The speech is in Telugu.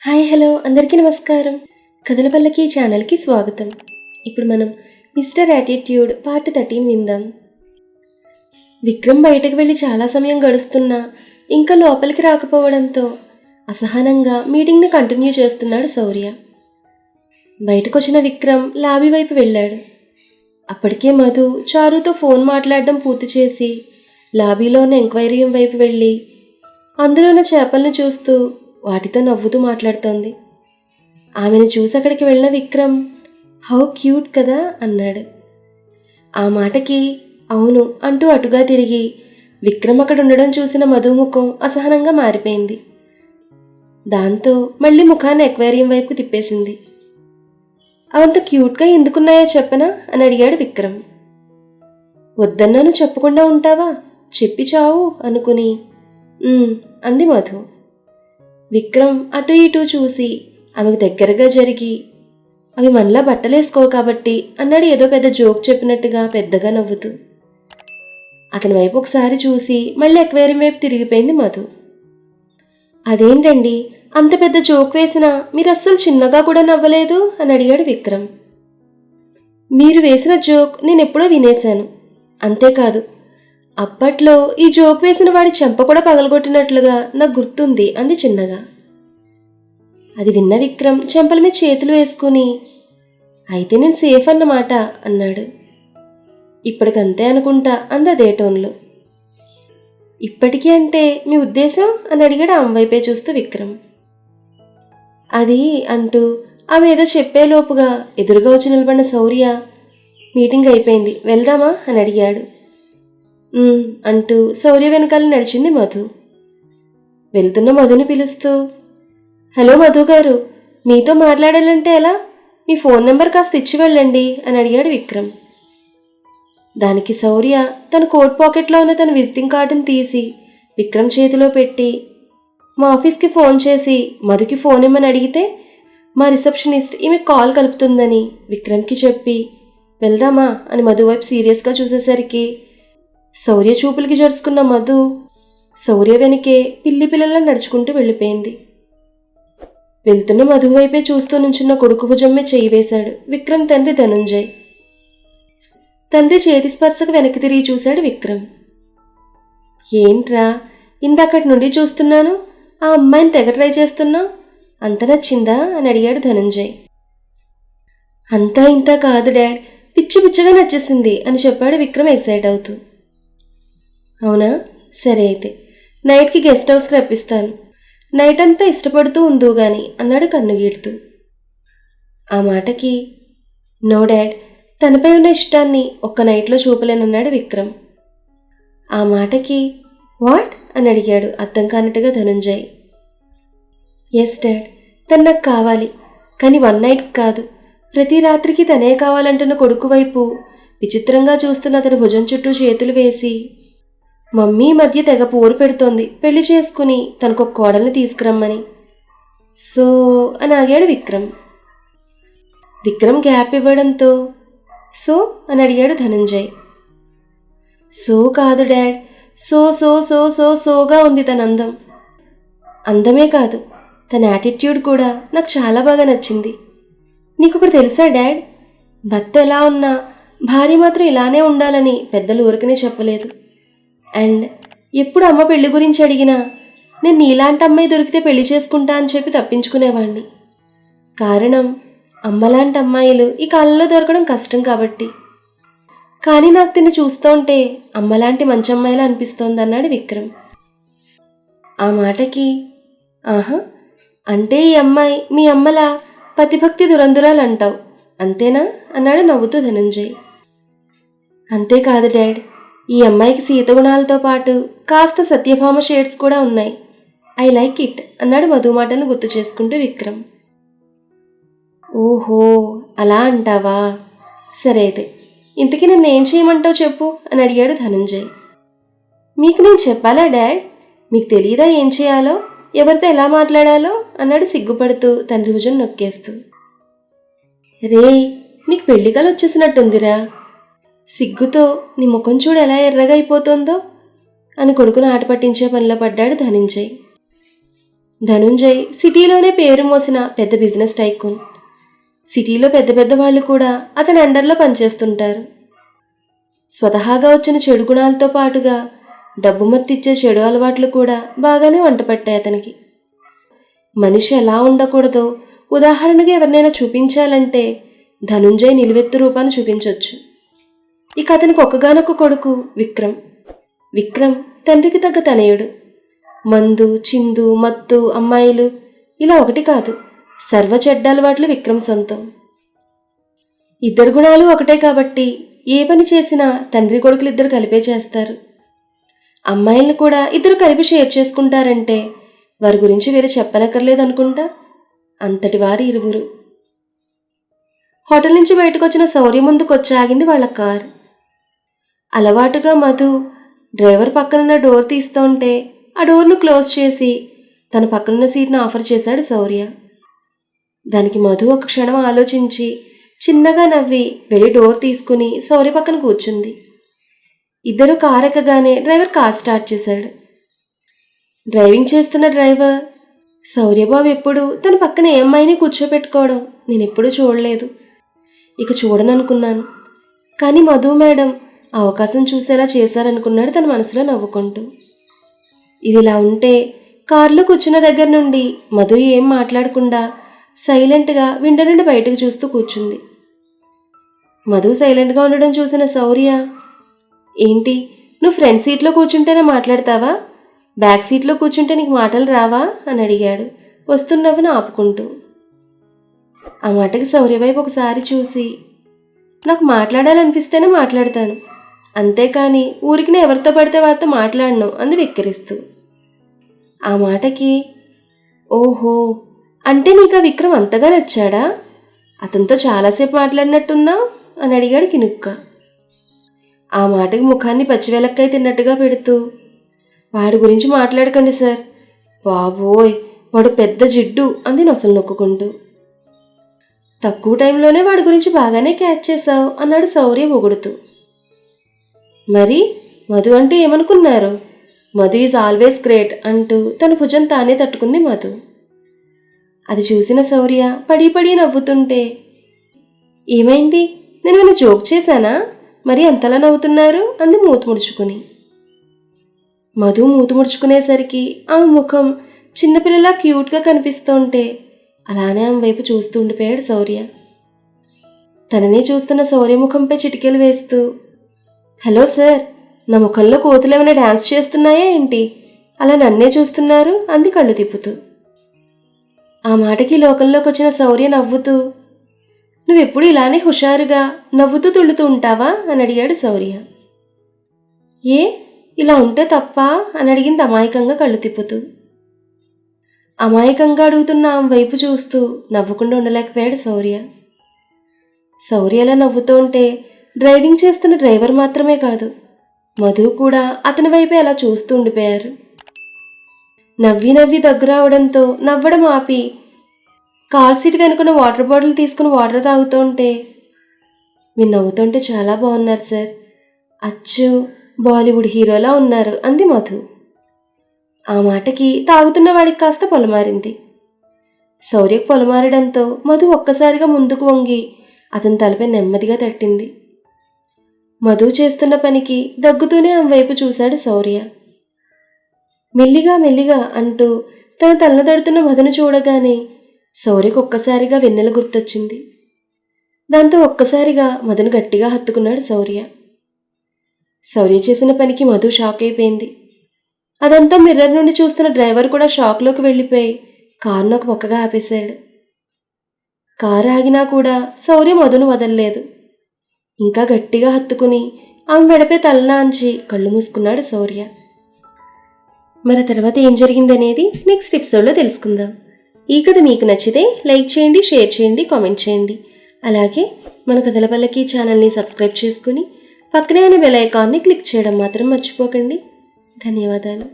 హాయ్ హలో అందరికీ నమస్కారం. కథల పల్లకి ఛానల్కి స్వాగతం. ఇప్పుడు మనం మిస్టర్ యాటిట్యూడ్ పార్ట్ 13 విందాం. విక్రమ్ బయటకు వెళ్ళి చాలా సమయం గడుస్తున్నా ఇంకా లోపలికి రాకపోవడంతో అసహనంగా మీటింగ్ని కంటిన్యూ చేస్తున్నాడు శౌర్య. బయటకొచ్చిన విక్రమ్ లాబీ వైపు వెళ్ళాడు. అప్పటికే మధు చారుతో ఫోన్ మాట్లాడడం పూర్తి చేసి లాబీలోని ఎంక్వైరీ వైపు వెళ్ళి అందులో ఉన్న చేపలను చూస్తూ వాటితో నవ్వుతూ మాట్లాడుతోంది. ఆమెను చూసి అక్కడికి వెళ్ళిన విక్రమ్ హౌ క్యూట్ కదా అన్నాడు. ఆ మాటకి అవును అంటూ అటుగా తిరిగి విక్రమ్ అక్కడ ఉండడం చూసిన మధు ముఖం అసహనంగా మారిపోయింది. దాంతో మళ్ళీ ముఖాన్ని ఎక్వేరియం వైపు తిప్పేసింది. అవంత క్యూట్గా ఎందుకున్నాయో చెప్పనా అని అడిగాడు విక్రమ్. వద్దన్నాను చెప్పకుండా ఉంటావా, చెప్పి చావు అనుకుని అంది మధు. విక్రమ్ అటు ఇటు చూసి ఆమెకు దగ్గరగా జరిగి అవి మనలా బట్టలేసుకో కాబట్టి అన్నాడు ఏదో పెద్ద జోక్ చెప్పినట్టుగా పెద్దగా నవ్వుతూ. అతని వైపు ఒకసారి చూసి మళ్ళీ ఎక్వేరియం వైపు తిరిగిపోయింది మధు. అదేంటండి అంత పెద్ద జోక్ వేసినా మీరు అస్సలు చిన్నగా కూడా నవ్వలేదు అని అడిగాడు విక్రమ్. మీరు వేసిన జోక్ నేనెప్పుడో వినేశాను, అంతేకాదు అప్పట్లో ఈ జోక్ వేసిన వాడి చెంప కూడా పగలగొట్టినట్లుగా నాకు గుర్తుంది అంది చిన్నగా. అది విన్న విక్రమ్ చెంపల మీద చేతులు వేసుకుని అయితే నేను సేఫ్ అన్నమాట అన్నాడు. ఇప్పటికంతే అనుకుంటా అంది అదే టోన్లో. ఇప్పటికీ అంటే మీ ఉద్దేశం అని అడిగాడు ఆమె వైపే చూస్తూ విక్రమ్. అది అంటూ ఆమె ఏదో చెప్పేలోపుగా ఎదురుగా వచ్చి నిలబడిన శౌర్య మీటింగ్ అయిపోయింది వెళ్దామా అని అడిగాడు. అంటూ శౌర్య వెనకాల నడిచింది మధు. వెళ్తున్న మధుని పిలుస్తూ హలో మధు గారు, మీతో మాట్లాడాలంటే ఎలా, మీ ఫోన్ నెంబర్ కాస్త ఇచ్చి వెళ్ళండి అని అడిగాడు విక్రమ్. దానికి శౌర్య తన కోట్ పాకెట్లో ఉన్న తన విజిటింగ్ కార్డును తీసి విక్రమ్ చేతిలో పెట్టి మా ఆఫీస్కి ఫోన్ చేసి మధుకి ఫోన్ ఇమ్మని అడిగితే మా రిసెప్షనిస్ట్ ఈమె కాల్ కలుపుతుందని విక్రమ్కి చెప్పి వెళ్దామా అని మధు వైపు సీరియస్గా చూసేసరికి శౌర్య చూపులకి జరుచుకున్న మధు శౌర్య వెనకే పిల్లి పిల్లలా నడుచుకుంటూ వెళ్ళిపోయింది. వెళ్తున్న మధు వైపే చూస్తూ నుంచున్న కొడుకు భుజమ్మే చెయ్యి వేశాడు విక్రమ్ తండ్రి ధనుంజయ్. తండ్రి చేతి స్పర్శకు వెనక్కి తిరిగి చూశాడు విక్రమ్. ఏంట్రా ఇందాకటి నుండి చూస్తున్నాను, ఆ అమ్మాయిని తెగ ట్రై చేస్తున్నావు, అంత నచ్చిందా అని అడిగాడు ధనుంజయ్. అంతా ఇంత కాదు డాడ్, పిచ్చి పిచ్చగా నచ్చేసింది అని చెప్పాడు విక్రమ్ ఎక్సైట్ అవుతూ. అవునా, సరే అయితే నైట్కి గెస్ట్ హౌస్కి రప్పిస్తాను, నైట్ అంతా ఇష్టపడుతూ ఉందో గాని అన్నాడు కన్నుగీడుతూ. ఆ మాటకి నో డాడ్, తనపై ఉన్న ఇష్టాన్ని ఒక్క నైట్లో చూపలేనన్నాడు విక్రమ్. ఆ మాటకి వాట్ అని అడిగాడు అర్థం కానట్టుగా ధనుంజయ్. ఎస్ డాడ్, తను నాకు కావాలి, కానీ వన్ నైట్ కాదు, ప్రతి రాత్రికి తనే కావాలంటున్న కొడుకు వైపు విచిత్రంగా చూస్తున్న అతని భుజం చుట్టూ చేతులు వేసి మమ్మీ మధ్య తెగ పోరు పెడుతోంది పెళ్లి చేసుకుని తనకొక కోడల్ని తీసుకురమ్మని. సో అని ఆగాడు విక్రమ్. విక్రమ్ గ్యాప్ ఇవ్వడంతో సో అని అడిగాడు ధనుంజయ్. సో కాదు dad, so so so so సోగా ఉంది తన అందం. అందమే కాదు, తన యాటిట్యూడ్ కూడా నాకు చాలా బాగా నచ్చింది. నీకు ఒకటి తెలుసా డాడ్, భర్త ఎలా ఉన్నా భార్య మాత్రం ఇలానే ఉండాలని పెద్దలు ఊరికనే చెప్పలేదు. అండ్ ఎప్పుడు అమ్మ పెళ్లి గురించి అడిగినా నేను నీలాంటి అమ్మాయి దొరికితే పెళ్లి చేసుకుంటా అని చెప్పి తప్పించుకునేవాణ్ణి. కారణం అమ్మలాంటి అమ్మాయిలు ఈ కాలంలో దొరకడం కష్టం కాబట్టి. కానీ నాకు తిని చూస్తూ ఉంటే అమ్మలాంటి మంచి అమ్మాయిలా అనిపిస్తోంది అన్నాడు విక్రమ్. ఆ మాటకి ఆహా, అంటే ఈ అమ్మాయి మీ అమ్మలా పతిభక్తి దురందురాలు అంటావు అంతేనా అన్నాడు నవ్వుతూ ధనుంజయ్. అంతేకాదు డాడ్, ఈ అమ్మాయికి సీతగుణాలతో పాటు కాస్త సత్యభామ షేడ్స్ కూడా ఉన్నాయి. ఐ లైక్ ఇట్ అన్నాడు మధు మాటలను గుర్తు చేసుకుంటూ విక్రమ్. ఓహో అలా అంటావా, సరే అయితే ఇంతకీ నన్ను ఏం చేయమంటావు చెప్పు అని అడిగాడు ధనుంజయ్. మీకు నేను చెప్పాలా డాడ్, మీకు తెలియదా ఏం చేయాలో, ఎవరితో ఎలా మాట్లాడాలో అన్నాడు సిగ్గుపడుతూ తండ్రి భుజం నొక్కేస్తూ. రే నీకు పెళ్లికలు వచ్చేసినట్టుందిరా, సిగ్గుతో నీ ముఖం చూడు ఎలా ఎర్రగా అయిపోతుందో అని కొడుకును ఆట పట్టించే పనిలో పడ్డాడు ధనుంజయ్. ధనుంజయ్ సిటీలోనే పేరు మోసిన పెద్ద బిజినెస్ టైకూన్. సిటీలో పెద్ద పెద్ద వాళ్ళు కూడా అతని అండర్లో పనిచేస్తుంటారు. స్వతహాగా వచ్చిన చెడు గుణాలతో పాటుగా డబ్బు మత్తిచ్చే చెడు అలవాట్లు కూడా బాగానే వంటపట్టాయి అతనికి. మనిషి ఎలా ఉండకూడదో ఉదాహరణగా ఎవరినైనా చూపించాలంటే ధనుంజయ్ నిలువెత్తు రూపాన్ని చూపించవచ్చు. ఇక అతనికి ఒక్కగానొక్క కొడుకు విక్రమ్. విక్రమ్ తండ్రికి తగ్గ తనయుడు. మందు, చిందు, మత్తు, అమ్మాయిలు ఇలా ఒకటి కాదు, సర్వ చెడ్డ అలవాట్లు విక్రమ్ సొంతం. ఇద్దరు గుణాలు ఒకటే కాబట్టి ఏ పని చేసినా తండ్రి కొడుకులిద్దరు కలిపే చేస్తారు. అమ్మాయిలను కూడా ఇద్దరు కలిపి షేర్ చేసుకుంటారంటే వారి గురించి వేరే చెప్పనక్కర్లేదనుకుంటా. అంతటి వారి ఇరువురు. హోటల్ నుంచి బయటకు వచ్చిన శౌర్య ముందుకొచ్చి ఆగింది వాళ్ళ కారు. అలవాటుగా మధు డ్రైవర్ పక్కనున్న డోర్ తీస్తుంటే ఆ డోర్ను క్లోజ్ చేసి తన పక్కనున్న సీట్ను ఆఫర్ చేశాడు శౌర్య. దానికి మధు ఒక క్షణం ఆలోచించి చిన్నగా నవ్వి వెళ్ళి డోర్ తీసుకుని శౌర్య పక్కన కూర్చుంది. ఇద్దరు కారు ఎక్కగానే డ్రైవర్ కార్ స్టార్ట్ చేశాడు. డ్రైవింగ్ చేస్తున్న డ్రైవర్, శౌర్యబాబు ఎప్పుడు తన పక్కన ఏ అమ్మాయిని కూర్చోపెట్టుకోవడం నేనెప్పుడూ చూడలేదు, ఇక చూడననుకున్నాను. కానీ మధు మేడం అవకాశం చూసేలా చేశారనుకున్నాడు తన మనసులో నవ్వుకుంటూ. ఇదిలా ఉంటే కారులో కూర్చున్న దగ్గర నుండి మధు ఏం మాట్లాడకుండా సైలెంట్గా విండో నుండి బయటకు చూస్తూ కూర్చుంది. మధు సైలెంట్గా ఉండడం చూసిన శౌర్య, ఏంటి నువ్వు ఫ్రంట్ సీట్లో కూర్చుంటేనే మాట్లాడతావా, బ్యాక్ సీట్లో కూర్చుంటే నీకు మాటలు రావా అని అడిగాడు వస్తున్నవని ఆపుకుంటూ. ఆ మాటకి శౌర్య వైపు ఒకసారి చూసి, నాకు మాట్లాడాలనిపిస్తేనే మాట్లాడతాను, అంతేకాని ఊరికినే ఎవరితో పడితే వారితో మాట్లాడను అంది వెక్కిరిస్తూ. ఆ మాటకి, ఓహో అంటే నీకు ఆ విక్రమ్ అంతగా నచ్చాడా, అతనితో చాలాసేపు మాట్లాడినట్టున్నావు అని అడిగాడు కినుక్క. ఆ మాటకి ముఖాన్ని పచ్చివెలక్కాయ తిన్నట్టుగా పెడుతూ, వాడి గురించి మాట్లాడకండి సార్, బాబోయ్ వాడు పెద్ద జిడ్డు అంది నొసలు నొక్కుంటూ. తక్కువ టైంలోనే వాడి గురించి బాగానే క్యాచ్ చేశావు అన్నాడు శౌర్య పొగుడుతూ. మరి మధు అంటే ఏమనుకున్నారు, మధు ఈజ్ ఆల్వేస్ గ్రేట్ అంటూ తన భుజం తానే తట్టుకుంది మధు. అది చూసిన శౌర్య పడి పడి నవ్వుతుంటే, ఏమైంది నేను ఏమైనా జోక్ చేశానా, మరి అంతలా నవ్వుతున్నారు అంది మూతి ముడుచుకుని. మధు మూతి ముడుచుకునేసరికి ఆమె ముఖం చిన్నపిల్లలా క్యూట్గా కనిపిస్తుంటే అలానే ఆమె వైపు చూస్తూ ఉండిపోయాడు శౌర్య. తననే చూస్తున్న శౌర్య ముఖంపై చిటికెలు వేస్తూ, హలో సార్, నా ముఖంలో కోతులు ఏమైనా డ్యాన్స్ చేస్తున్నాయా ఏంటి, అలా నన్నే చూస్తున్నారు అంది కళ్ళు తిప్పుతూ. ఆ మాటకి లోకంలోకి వచ్చిన శౌర్య నవ్వుతూ, నువ్వెప్పుడు ఇలానే హుషారుగా నవ్వుతూ తుళ్ళుతూ ఉంటావా అని అడిగాడు శౌర్య. ఏ ఇలా ఉంటే తప్పా అని అడిగింది అమాయకంగా కళ్ళు తిప్పుతూ. అమాయకంగా అడుగుతున్న ఆమె వైపు చూస్తూ నవ్వకుండా ఉండలేకపోయాడు శౌర్య. శౌర్య అలా నవ్వుతూ ఉంటే డ్రైవింగ్ చేస్తున్న డ్రైవర్ మాత్రమే కాదు, మధు కూడా అతని వైపే అలా చూస్తూ ఉండిపోయారు. నవ్వి నవ్వి దగ్గరవడంతో నవ్వడం ఆపి కార్ సీట్ వెనుకున్న వాటర్ బాటిల్ తీసుకుని వాటర్ తాగుతూ ఉంటే, మీరు నవ్వుతుంటే చాలా బాగున్నారు సార్, అచ్చు బాలీవుడ్ హీరోలా ఉన్నారు అంది మధు. ఆ మాటకి తాగుతున్న వాడికి కాస్త పొలమారింది. శౌర్యకు పొలమారడంతో మధు ఒక్కసారిగా ముందుకు వంగి అతని తలపై నెమ్మదిగా తట్టింది. మధు చేస్తున్న పనికి దగ్గుతూనే ఆమె వైపు చూశాడు శౌర్య. మెల్లిగా మెల్లిగా అంటూ తన తలను తడుతున్న మధును చూడగానే శౌర్యకు ఒక్కసారిగా వెన్నెల గుర్తొచ్చింది. దాంతో ఒక్కసారిగా మధును గట్టిగా హత్తుకున్నాడు శౌర్య. శౌర్య చేసిన పనికి మధు షాక్ అయిపోయింది. అదంతా మిర్రర్ నుండి చూస్తున్న డ్రైవర్ కూడా షాక్లోకి వెళ్ళిపోయి కారును ఒక పక్కగా ఆపేశాడు. కారు ఆగినా కూడా శౌర్య మధును వదలలేదు. ఇంకా గట్టిగా హత్తుకుని ఆమె మెడపై తలనాంచి కళ్ళు మూసుకున్నాడు శౌర్య. మరి తర్వాత ఏం జరిగిందనేది నెక్స్ట్ ఎపిసోడ్లో తెలుసుకుందాం. ఈ కథ మీకు నచ్చితే లైక్ చేయండి, షేర్ చేయండి, కామెంట్ చేయండి. అలాగే మన కథల పల్లకి ఛానల్ని సబ్స్క్రైబ్ చేసుకుని పక్కనే ఉన్న బెల్ ఐకాన్ని క్లిక్ చేయడం మాత్రం మర్చిపోకండి. ధన్యవాదాలు.